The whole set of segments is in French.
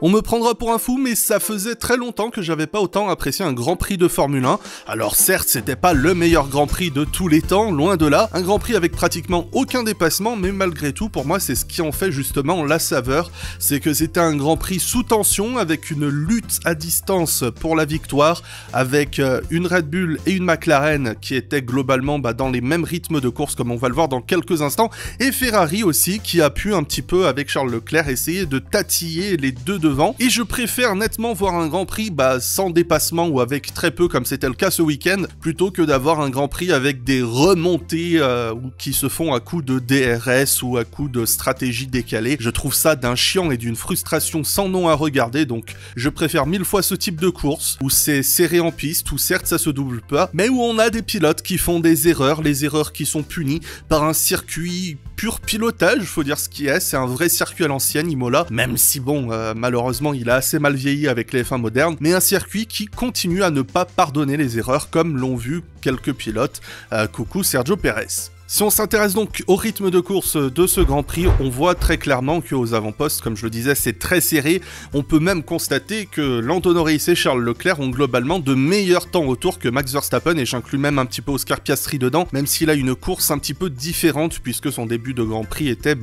On me prendra pour un fou, mais ça faisait très longtemps que j'avais pas autant apprécié un Grand Prix de Formule 1. Alors certes, c'était pas le meilleur Grand Prix de tous les temps, loin de là, un Grand Prix avec pratiquement aucun dépassement, mais malgré tout, pour moi, c'est ce qui en fait justement la saveur. C'est que c'était un Grand Prix sous tension, avec une lutte à distance pour la victoire, avec une Red Bull et une McLaren qui étaient globalement dans les mêmes rythmes de course, comme on va le voir dans quelques instants, et Ferrari aussi, qui a pu un petit peu, avec Charles Leclerc, essayer de tatiller les deux devant, et je préfère nettement voir un Grand Prix sans dépassement ou avec très peu comme c'était le cas ce week-end, plutôt que d'avoir un Grand Prix avec des remontées qui se font à coup de DRS ou à coup de stratégie décalée. Je trouve ça d'un chiant et d'une frustration sans nom à regarder, donc je préfère 1000 fois ce type de course, où c'est serré en piste, où certes ça se double pas, mais où on a des pilotes qui font des erreurs, les erreurs qui sont punies par un circuit pur pilotage, faut dire ce qui est, c'est un vrai circuit à l'ancienne, Imola, même si bon, malheureusement il a assez mal vieilli avec les F1 modernes, mais un circuit qui continue à ne pas pardonner les erreurs comme l'ont vu quelques pilotes, coucou Sergio Pérez. Si on s'intéresse donc au rythme de course de ce Grand Prix, on voit très clairement qu'aux avant-postes, comme je le disais, c'est très serré. On peut même constater que Lando Norris et Charles Leclerc ont globalement de meilleurs temps autour que Max Verstappen, et j'inclus même un petit peu Oscar Piastri dedans, même s'il a une course un petit peu différente puisque son début de Grand Prix était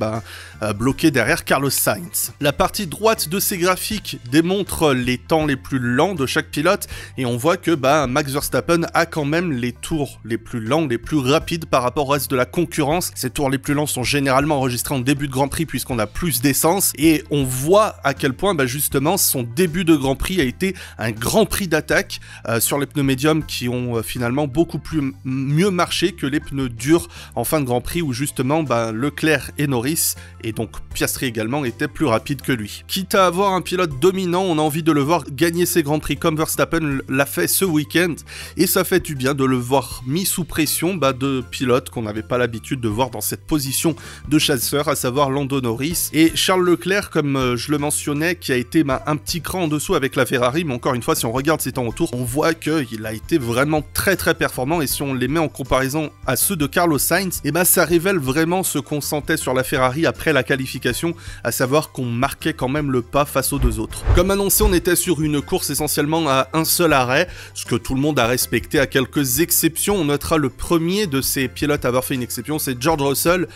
bloqué derrière Carlos Sainz. La partie droite de ces graphiques démontre les temps les plus lents de chaque pilote, et on voit que Max Verstappen a quand même les tours les plus lents, les plus rapides par rapport au reste de la concurrence. Ces tours les plus lents sont généralement enregistrés en début de Grand Prix puisqu'on a plus d'essence, et on voit à quel point justement son début de Grand Prix a été un Grand Prix d'attaque sur les pneus médiums qui ont finalement beaucoup mieux marché que les pneus durs en fin de Grand Prix où justement Leclerc et Norris, et donc Piastri également, étaient plus rapides que lui. Quitte à avoir un pilote dominant, on a envie de le voir gagner ses Grands Prix comme Verstappen l'a fait ce week-end, et ça fait du bien de le voir mis sous pression de pilotes qu'on n'avait pas l'habitude de voir dans cette position de chasseur, à savoir Lando Norris et Charles Leclerc, comme je le mentionnais, qui a été un petit cran en dessous avec la Ferrari, mais encore une fois, si on regarde ses temps autour, on voit qu'il a été vraiment très très performant, et si on les met en comparaison à ceux de Carlos Sainz, ça révèle vraiment ce qu'on sentait sur la Ferrari après la qualification, à savoir qu'on marquait quand même le pas face aux deux autres. Comme annoncé, on était sur une course essentiellement à un seul arrêt, ce que tout le monde a respecté à quelques exceptions. On notera le premier de ces pilotes à avoir fait une exception, c'est George Russell,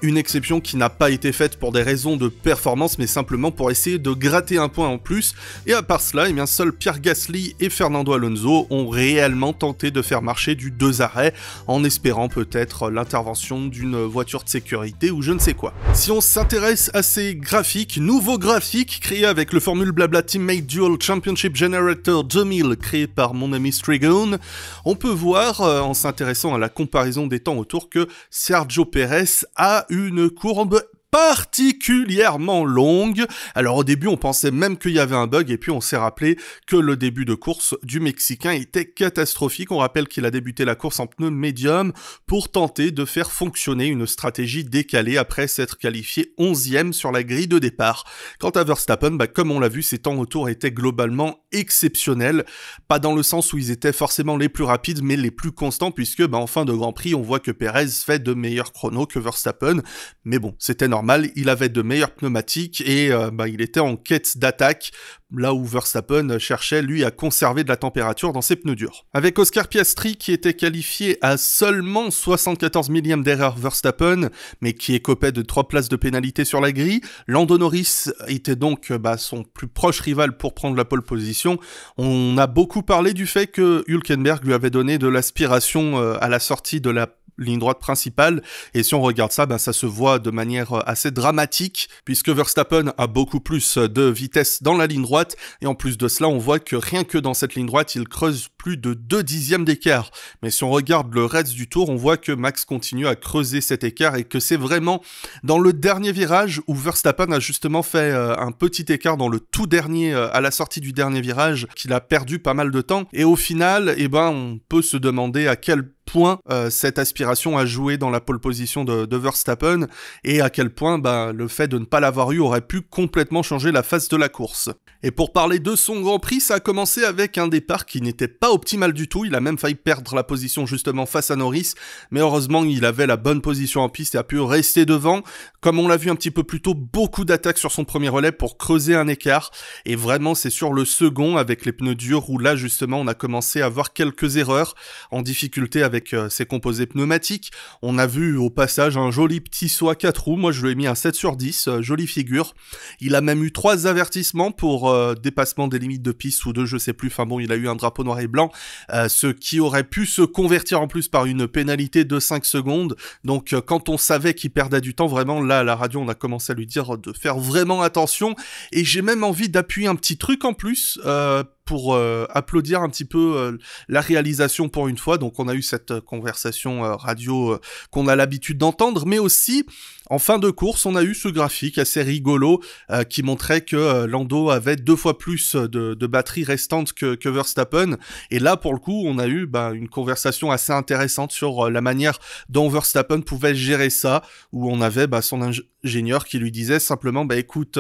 une exception qui n'a pas été faite pour des raisons de performance, mais simplement pour essayer de gratter un point en plus, et à part cela, seuls Pierre Gasly et Fernando Alonso ont réellement tenté de faire marcher du 2 arrêts, en espérant peut-être l'intervention d'une voiture de sécurité ou je ne sais quoi. Si on s'intéresse à ces graphiques, nouveaux graphiques créés avec le Formule Blabla Teammate Dual Championship Generator 2000 créé par mon ami Strigon, on peut voir, en s'intéressant à la comparaison des temps autour, que Sergio Pérez a une courbe particulièrement longue. Alors au début on pensait même qu'il y avait un bug, et puis on s'est rappelé que le début de course du Mexicain était catastrophique. On rappelle qu'il a débuté la course en pneu médium pour tenter de faire fonctionner une stratégie décalée après s'être qualifié 11e sur la grille de départ. Quant à Verstappen, comme on l'a vu, ses temps autour étaient globalement exceptionnels, pas dans le sens où ils étaient forcément les plus rapides, mais les plus constants, puisque en fin de Grand Prix on voit que Pérez fait de meilleurs chronos que Verstappen, mais bon, c'était normal. Il avait de meilleurs pneumatiques et il était en quête d'attaque, là où Verstappen cherchait lui à conserver de la température dans ses pneus durs. Avec Oscar Piastri qui était qualifié à seulement 74 millièmes derrière Verstappen, mais qui écopait de 3 places de pénalité sur la grille, Lando Norris était donc son plus proche rival pour prendre la pole position. On a beaucoup parlé du fait que Hülkenberg lui avait donné de l'aspiration à la sortie de la ligne droite principale, et si on regarde ça, ça se voit de manière assez dramatique, puisque Verstappen a beaucoup plus de vitesse dans la ligne droite, et en plus de cela, on voit que rien que dans cette ligne droite, il creuse plus de 2 dixièmes d'écart. Mais si on regarde le reste du tour, on voit que Max continue à creuser cet écart, et que c'est vraiment dans le dernier virage où Verstappen a justement fait un petit écart dans le tout dernier, à la sortie du dernier virage, qu'il a perdu pas mal de temps, et au final, on peut se demander à quel point cette aspiration a joué dans la pole position de Verstappen, et à quel point le fait de ne pas l'avoir eu aurait pu complètement changer la face de la course. Et pour parler de son Grand Prix, ça a commencé avec un départ qui n'était pas optimal du tout. Il a même failli perdre la position justement face à Norris. Mais heureusement, il avait la bonne position en piste et a pu rester devant. Comme on l'a vu un petit peu plus tôt, beaucoup d'attaques sur son premier relais pour creuser un écart. Et vraiment, c'est sur le second avec les pneus durs où là justement on a commencé à voir quelques erreurs en difficulté avec ses composés pneumatiques. On a vu au passage un joli petit saut à 4 roues. Moi, je lui ai mis un 7 sur 10. Jolie figure. Il a même eu 3 avertissements pour dépassement des limites de piste ou 2, je sais plus, enfin bon, il a eu un drapeau noir et blanc, ce qui aurait pu se convertir en plus par une pénalité de 5 secondes, donc quand on savait qu'il perdait du temps, vraiment là à la radio on a commencé à lui dire de faire vraiment attention, et j'ai même envie d'appuyer un petit truc en plus, pour applaudir un petit peu la réalisation pour une fois. Donc on a eu cette conversation radio qu'on a l'habitude d'entendre, mais aussi en fin de course on a eu ce graphique assez rigolo qui montrait que Lando avait 2 fois plus de batterie restante que Verstappen, et là pour le coup on a eu une conversation assez intéressante sur la manière dont Verstappen pouvait gérer ça, où on avait son ingénieur qui lui disait simplement écoute,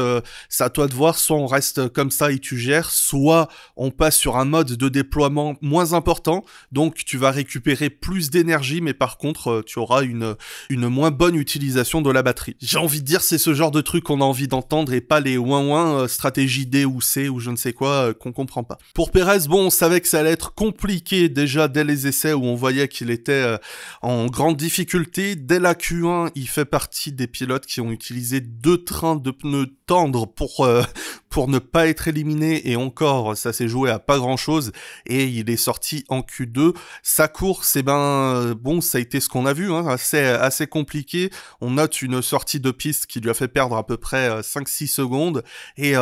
c'est à toi de voir, soit on reste comme ça et tu gères, soit on passe sur un mode de déploiement moins important, donc tu vas récupérer plus d'énergie, mais par contre tu auras une moins bonne utilisation de la batterie. J'ai envie de dire, c'est ce genre de truc qu'on a envie d'entendre et pas les ouin stratégie D ou C ou je ne sais quoi qu'on comprend pas. Pour Pérez, bon, on savait que ça allait être compliqué déjà dès les essais où on voyait qu'il était en grande difficulté. Dès la Q1, il fait partie des pilotes qui ont utilisé 2 trains de pneus tendres pour ne pas être éliminé, et encore ça s'est joué à pas grand chose, et il est sorti en Q2. Sa course, bon, ça a été ce qu'on a vu, assez compliqué. On note une sortie de piste qui lui a fait perdre à peu près 5-6 secondes, et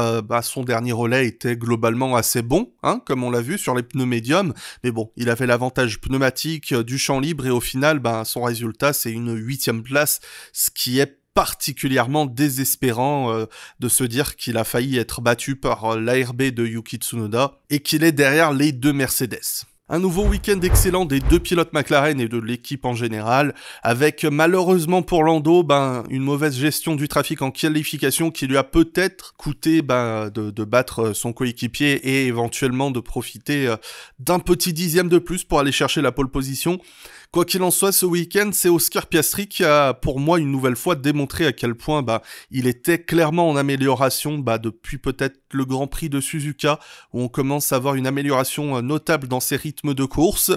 son dernier relais était globalement assez bon, comme on l'a vu sur les pneus médiums, mais bon, il avait l'avantage pneumatique du champ libre, et au final, son résultat c'est une 8e place, ce qui est particulièrement désespérant de se dire qu'il a failli être battu par l'ARB de Yuki Tsunoda et qu'il est derrière les 2 Mercedes. Un nouveau week-end excellent des 2 pilotes McLaren et de l'équipe en général, avec malheureusement pour Lando une mauvaise gestion du trafic en qualification qui lui a peut-être coûté de battre son coéquipier et éventuellement de profiter d'un petit dixième de plus pour aller chercher la pole position. Quoi qu'il en soit, ce week-end, c'est Oscar Piastri qui a, pour moi, une nouvelle fois démontré à quel point il était clairement en amélioration depuis peut-être le Grand Prix de Suzuka, où on commence à avoir une amélioration notable dans ses rythmes de course.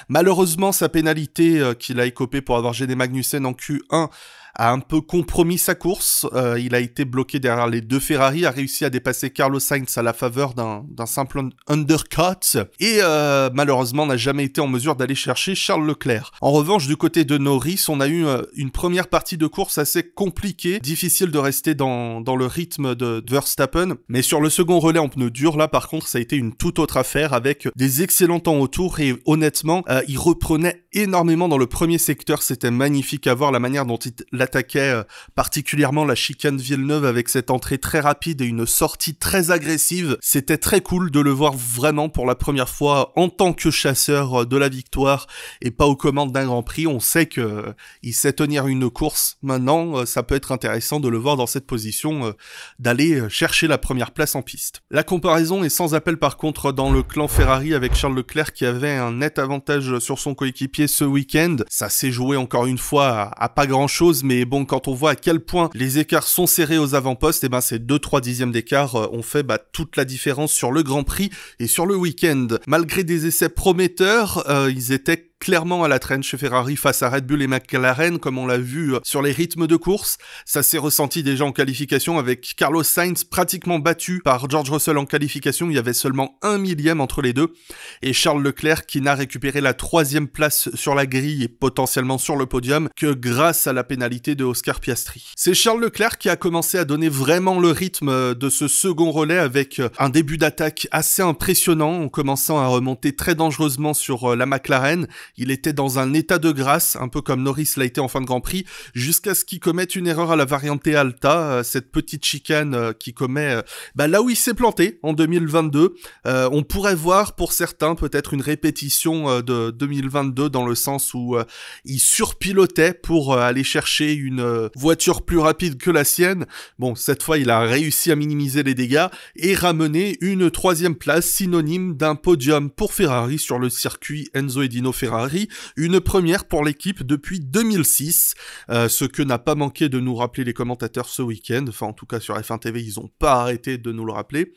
Malheureusement, sa pénalité qu'il a écopée pour avoir gêné Magnussen en Q1 a un peu compromis sa course. Il a été bloqué derrière les 2 Ferrari, a réussi à dépasser Carlos Sainz à la faveur d'un simple undercut, et malheureusement n'a jamais été en mesure d'aller chercher Charles Leclerc. En revanche, du côté de Norris, on a eu une première partie de course assez compliquée, difficile de rester dans le rythme de Verstappen, mais sur le second relais en pneus durs, là par contre ça a été une toute autre affaire, avec des excellents temps autour, et honnêtement, il reprenait énormément dans le premier secteur. C'était magnifique à voir la manière dont il attaquait particulièrement la chicane Villeneuve avec cette entrée très rapide et une sortie très agressive. C'était très cool de le voir vraiment pour la première fois en tant que chasseur de la victoire et pas aux commandes d'un Grand Prix. On sait que il sait tenir une course. Maintenant, ça peut être intéressant de le voir dans cette position, d'aller chercher la première place en piste. La comparaison est sans appel par contre dans le clan Ferrari avec Charles Leclerc qui avait un net avantage sur son coéquipier ce week-end. Ça s'est joué encore une fois à pas grand chose, mais bon, quand on voit à quel point les écarts sont serrés aux avant-postes, ces 2-3 dixièmes d'écart ont fait toute la différence sur le Grand Prix et sur le week-end. Malgré des essais prometteurs, ils étaient clairement à la traîne chez Ferrari face à Red Bull et McLaren, comme on l'a vu sur les rythmes de course. Ça s'est ressenti déjà en qualification avec Carlos Sainz pratiquement battu par George Russell en qualification. Il y avait seulement 1 millième entre les deux. Et Charles Leclerc qui n'a récupéré la 3e place sur la grille et potentiellement sur le podium que grâce à la pénalité de Oscar Piastri. C'est Charles Leclerc qui a commencé à donner vraiment le rythme de ce second relais avec un début d'attaque assez impressionnant en commençant à remonter très dangereusement sur la McLaren. il était dans un état de grâce, un peu comme Norris l'a été en fin de Grand Prix, jusqu'à ce qu'il commette une erreur à la Variante Alta, cette petite chicane qu'il commet là où il s'est planté en 2022. On pourrait voir pour certains peut-être une répétition de 2022 dans le sens où il surpilotait pour aller chercher une voiture plus rapide que la sienne. Bon, cette fois il a réussi à minimiser les dégâts et ramener une 3e place synonyme d'un podium pour Ferrari sur le circuit Enzo et Dino Ferrari, une première pour l'équipe depuis 2006, ce que n'a pas manqué de nous rappeler les commentateurs ce week-end, enfin en tout cas sur F1 TV ils ont pas arrêté de nous le rappeler.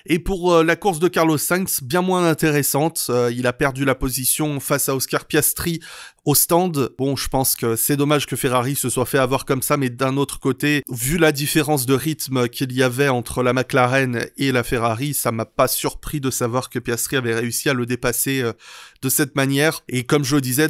Et pour la course de Carlos Sainz, bien moins intéressante, il a perdu la position face à Oscar Piastri au stand. Bon, je pense que c'est dommage que Ferrari se soit fait avoir comme ça, mais d'un autre côté, vu la différence de rythme qu'il y avait entre la McLaren et la Ferrari, ça m'a pas surpris de savoir que Piastri avait réussi à le dépasser de cette manière. Et comme je le disais,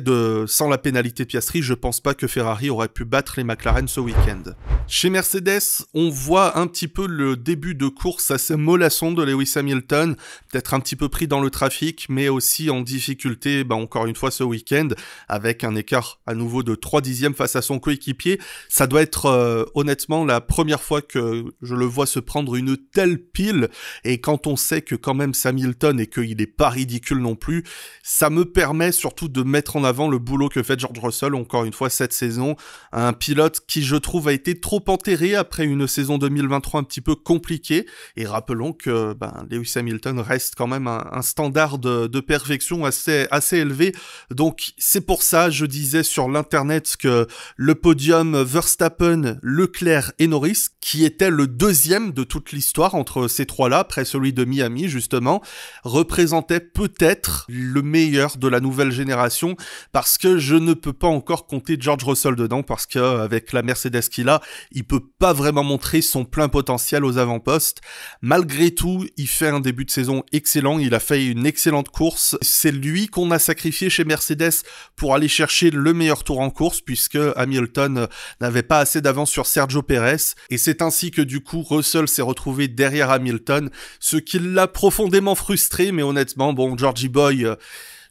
sans la pénalité de Piastri, je pense pas que Ferrari aurait pu battre les McLaren ce week-end. Chez Mercedes, on voit un petit peu le début de course assez mollasson de Lewis Hamilton, peut-être un petit peu pris dans le trafic, mais aussi en difficulté, encore une fois ce week-end, avec un écart à nouveau de 3 dixièmes face à son coéquipier. Ça doit être honnêtement la première fois que je le vois se prendre une telle pile, et quand on sait que quand même c'est Hamilton et qu'il est pas ridicule non plus, ça me permet surtout de mettre en avant le boulot que fait George Russell encore une fois cette saison, un pilote qui je trouve a été trop enterré après une saison 2023 un petit peu compliquée, et rappelons que Lewis Hamilton reste quand même un standard de perfection assez élevé, donc c'est pour ça je disais sur l'internet que le podium Verstappen, Leclerc et Norris, qui était le deuxième de toute l'histoire entre ces trois-là, après celui de Miami justement, représentait peut-être le meilleur de la nouvelle génération, parce que je ne peux pas encore compter George Russell dedans, parce qu'avec la Mercedes qu'il a, il peut pas vraiment montrer son plein potentiel aux avant-postes. Malgré tout, il fait un début de saison excellent, il a fait une excellente course. C'est lui qu'on a sacrifié chez Mercedes pour aller chercher le meilleur tour en course, puisque Hamilton n'avait pas assez d'avance sur Sergio Pérez, et c'est ainsi que du coup Russell s'est retrouvé derrière Hamilton, ce qui l'a profondément frustré, mais honnêtement, Georgie Boy,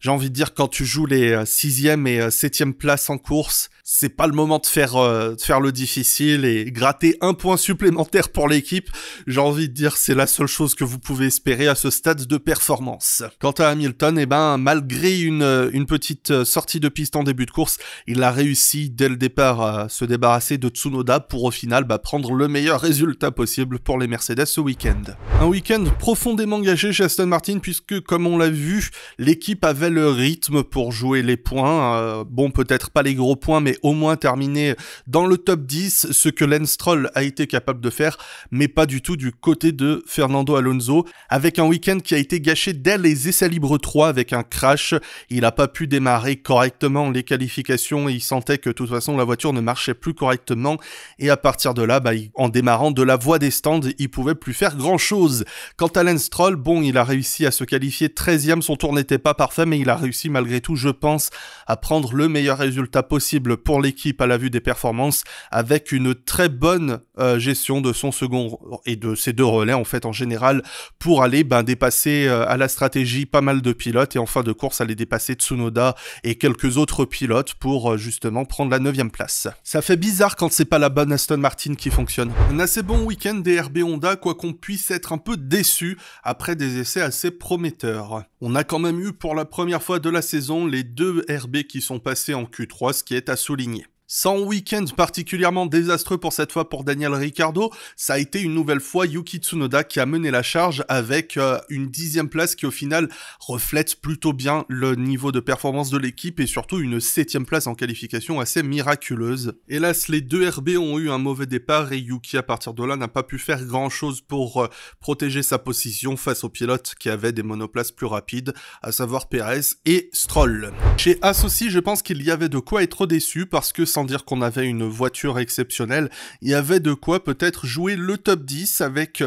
j'ai envie de dire, quand tu joues les 6e et 7e places en course, c'est pas le moment de faire le difficile et gratter un point supplémentaire pour l'équipe. J'ai envie de dire, c'est la seule chose que vous pouvez espérer à ce stade de performance. Quant à Hamilton, malgré une petite sortie de piste en début de course, il a réussi dès le départ à se débarrasser de Tsunoda pour au final prendre le meilleur résultat possible pour les Mercedes ce week-end. Un week-end profondément engagé chez Aston Martin, puisque comme on l'a vu, l'équipe avait le rythme pour jouer les points. Peut-être pas les gros points, mais au moins terminer dans le top 10, ce que Lance Stroll a été capable de faire, mais pas du tout du côté de Fernando Alonso, avec un week-end qui a été gâché dès les essais libres 3 avec un crash. Il n'a pas pu démarrer correctement les qualifications et il sentait que de toute façon la voiture ne marchait plus correctement, et à partir de là, en démarrant de la voie des stands, il pouvait plus faire grand chose. Quant à Lance Stroll, il a réussi à se qualifier 13e, son tour n'était pas parfait, mais il a réussi malgré tout, je pense, à prendre le meilleur résultat possible pour l'équipe à la vue des performances, avec une très bonne gestion de son second et de ses deux relais en fait en général, pour aller dépasser à la stratégie pas mal de pilotes, et en fin de course aller dépasser Tsunoda et quelques autres pilotes pour justement prendre la 9e place. Ça fait bizarre quand c'est pas la bonne Aston Martin qui fonctionne. Un assez bon week-end des RB Honda, quoi qu'on puisse être un peu déçu après des essais assez prometteurs. On a quand même eu pour la première fois de la saison les 2 RB qui sont passés en Q3, ce qui est à souligner. Sans week-end particulièrement désastreux pour cette fois pour Daniel Ricciardo, ça a été une nouvelle fois Yuki Tsunoda qui a mené la charge avec une 10e place qui au final reflète plutôt bien le niveau de performance de l'équipe, et surtout une 7e place en qualification assez miraculeuse. Hélas, les 2 RB ont eu un mauvais départ et Yuki à partir de là n'a pas pu faire grand chose pour protéger sa position face aux pilotes qui avaient des monoplaces plus rapides, à savoir Perez et Stroll. Chez Haas aussi, je pense qu'il y avait de quoi être déçu, parce que sans dire qu'on avait une voiture exceptionnelle. Il y avait de quoi peut-être jouer le top 10 avec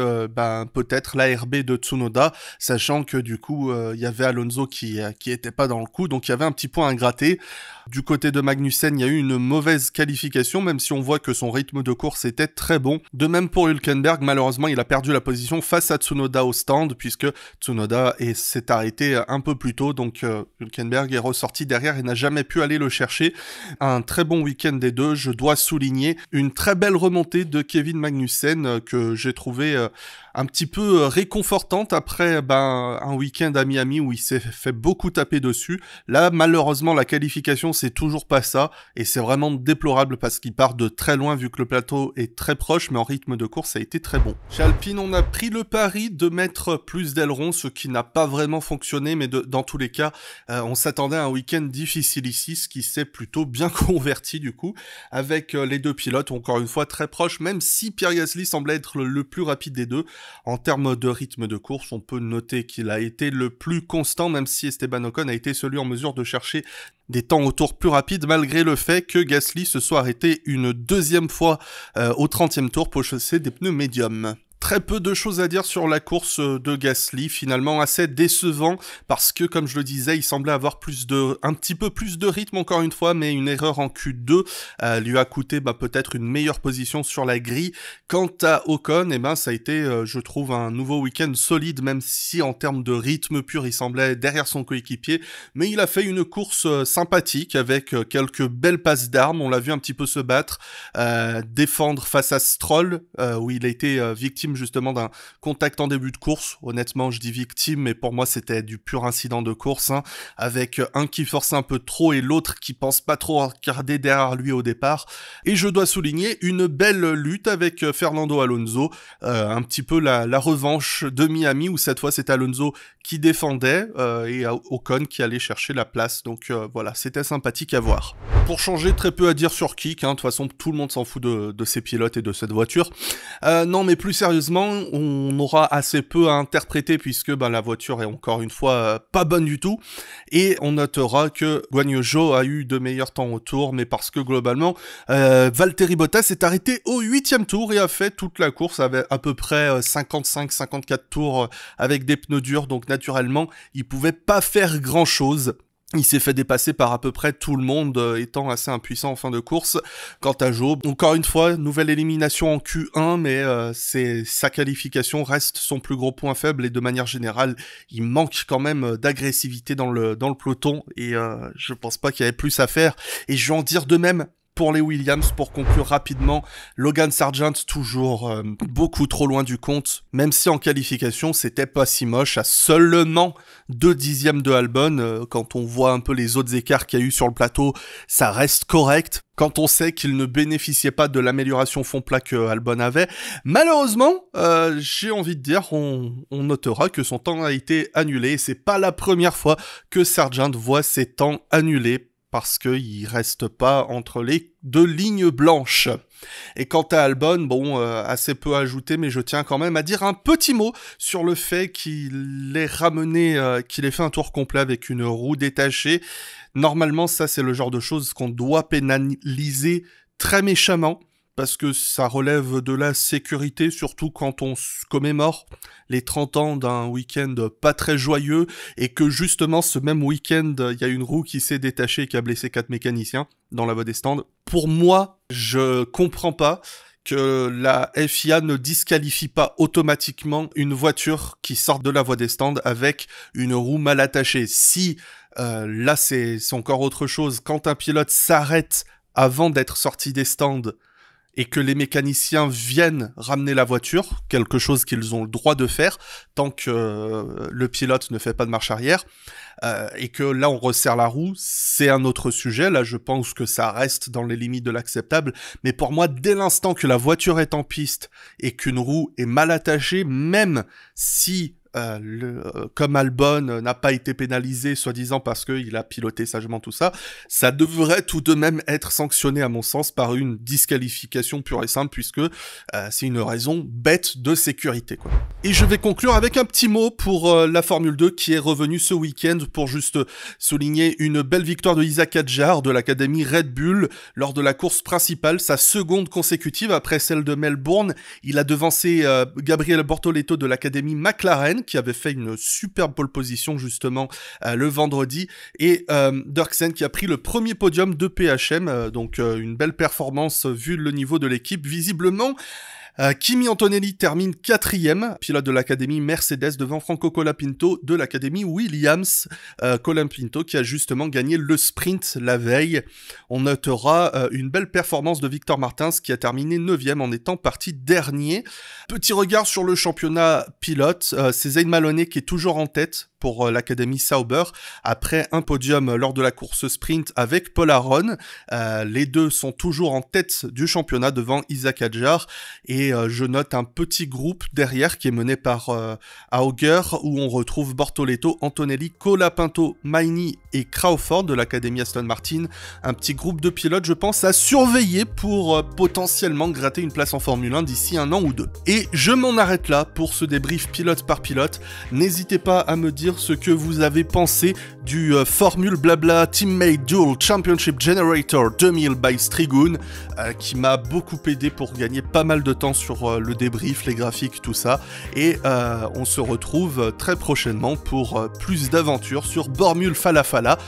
peut-être l'ARB de Tsunoda, sachant que du coup il y avait Alonso qui était pas dans le coup, donc il y avait un petit point à gratter. Du côté de Magnussen, il y a eu une mauvaise qualification, même si on voit que son rythme de course était très bon. De même pour Hülkenberg, malheureusement, il a perdu la position face à Tsunoda au stand, puisque Tsunoda s'est arrêté un peu plus tôt, donc Hülkenberg est ressorti derrière et n'a jamais pu aller le chercher. Un très bon week-end des deux, je dois souligner une très belle remontée de Kevin Magnussen que j'ai trouvé un petit peu réconfortante après un week-end à Miami où il s'est fait beaucoup taper dessus. Là, malheureusement, la qualification, c'est toujours pas ça, et c'est vraiment déplorable parce qu'il part de très loin vu que le plateau est très proche, mais en rythme de course, ça a été très bon. Chez Alpine, on a pris le pari de mettre plus d'ailerons, ce qui n'a pas vraiment fonctionné, mais dans tous les cas, on s'attendait à un week-end difficile ici, ce qui s'est plutôt bien converti du coup, avec les deux pilotes, encore une fois, très proches, même si Pierre Gasly semblait être le plus rapide des deux. En termes de rythme de course, on peut noter qu'il a été le plus constant, même si Esteban Ocon a été celui en mesure de chercher des temps au tour plus rapides, malgré le fait que Gasly se soit arrêté une deuxième fois au 30e tour pour chausser des pneus médiums. Très peu de choses à dire sur la course de Gasly, finalement assez décevant parce que, comme je le disais, il semblait avoir un petit peu plus de rythme encore une fois, mais une erreur en Q2 lui a coûté peut-être une meilleure position sur la grille. Quant à Ocon, ça a été, je trouve, un nouveau week-end solide, même si en termes de rythme pur, il semblait derrière son coéquipier, mais il a fait une course sympathique avec quelques belles passes d'armes, on l'a vu un petit peu se battre, défendre face à Stroll, où il a été victime justement d'un contact en début de course. Honnêtement, je dis victime, mais pour moi c'était du pur incident de course, avec un qui force un peu trop et l'autre qui pense pas trop regarder derrière lui au départ. Et je dois souligner une belle lutte avec Fernando Alonso, un petit peu la revanche de Miami où cette fois c'est Alonso qui défendait et Ocon qui allait chercher la place. Donc voilà, c'était sympathique à voir. Pour changer, très peu à dire sur Kik, de toute façon tout le monde s'en fout de ces pilotes et de cette voiture. Non, mais plus sérieusement, on aura assez peu à interpréter puisque la voiture est encore une fois pas bonne du tout, et on notera que Guan Yu Zhou a eu de meilleurs temps au tour, mais parce que globalement Valtteri Bottas s'est arrêté au 8e tour et a fait toute la course avec à peu près 55-54 tours avec des pneus durs, donc naturellement il pouvait pas faire grand chose. Il s'est fait dépasser par à peu près tout le monde, étant assez impuissant en fin de course. Quant à Zhou, encore une fois, nouvelle élimination en Q1, mais sa qualification reste son plus gros point faible, et de manière générale, il manque quand même d'agressivité dans le peloton, et je pense pas qu'il y avait plus à faire. Et je vais en dire de même pour les Williams, pour conclure rapidement. Logan Sargent, toujours beaucoup trop loin du compte, même si en qualification, c'était pas si moche, à seulement 2 dixièmes de Albon. Quand on voit un peu les autres écarts qu'il y a eu sur le plateau, ça reste correct. Quand on sait qu'il ne bénéficiait pas de l'amélioration fond plat que Albon avait, malheureusement, j'ai envie de dire, on notera que son temps a été annulé. C'est pas la première fois que Sargent voit ses temps annulés, parce qu'il reste pas entre les deux lignes blanches. Et quant à Albon, assez peu à ajouter, mais je tiens quand même à dire un petit mot sur le fait qu'il ait ramené, qu'il ait fait un tour complet avec une roue détachée. Normalement, ça c'est le genre de choses qu'on doit pénaliser très méchamment, parce que ça relève de la sécurité, surtout quand on commémore les 30 ans d'un week-end pas très joyeux, et que justement ce même week-end, il y a une roue qui s'est détachée et qui a blessé 4 mécaniciens dans la voie des stands. Pour moi, je comprends pas que la FIA ne disqualifie pas automatiquement une voiture qui sort de la voie des stands avec une roue mal attachée. Si, là c'est encore autre chose, quand un pilote s'arrête avant d'être sorti des stands, et que les mécaniciens viennent ramener la voiture, quelque chose qu'ils ont le droit de faire, tant que le pilote ne fait pas de marche arrière, et que là on resserre la roue, c'est un autre sujet. Là je pense que ça reste dans les limites de l'acceptable, mais pour moi, dès l'instant que la voiture est en piste et qu'une roue est mal attachée, même si comme Albon n'a pas été pénalisé, soi-disant parce qu'il a piloté sagement tout ça, ça devrait tout de même être sanctionné, à mon sens, par une disqualification pure et simple, puisque c'est une raison bête de sécurité, quoi. Et je vais conclure avec un petit mot pour la Formule 2 qui est revenue ce week-end pour juste souligner une belle victoire de Isack Hadjar de l'académie Red Bull lors de la course principale, sa seconde consécutive après celle de Melbourne. Il a devancé Gabriel Bortoleto de l'académie McLaren qui avait fait une superbe pole position justement le vendredi, et Dirksen qui a pris le premier podium de PHM, donc une belle performance vu le niveau de l'équipe. Visiblement, Kimi Antonelli termine 4e, pilote de l'académie Mercedes devant Franco Colapinto de l'académie Williams. Colapinto qui a justement gagné le sprint la veille. On notera une belle performance de Victor Martins qui a terminé 9e en étant parti dernier. Petit regard sur le championnat pilote, c'est Zayn Maloney qui est toujours en tête pour l'académie Sauber, après un podium lors de la course sprint avec Paul Aron. Les deux sont toujours en tête du championnat devant Isack Hadjar, et je note un petit groupe derrière qui est mené par Auger, où on retrouve Bortoleto, Antonelli, Colapinto, Maini et Crawford de l'académie Aston Martin. Un petit groupe de pilotes, je pense, à surveiller pour potentiellement gratter une place en Formule 1 d'ici un an ou deux. Et je m'en arrête là pour ce débrief pilote par pilote. N'hésitez pas à me dire ce que vous avez pensé du Formule Blabla Teammate Dual Championship Generator 2000 by Strigoon, qui m'a beaucoup aidé pour gagner pas mal de temps sur le débrief, les graphiques, tout ça. Et on se retrouve très prochainement pour plus d'aventures sur Formule Falafala.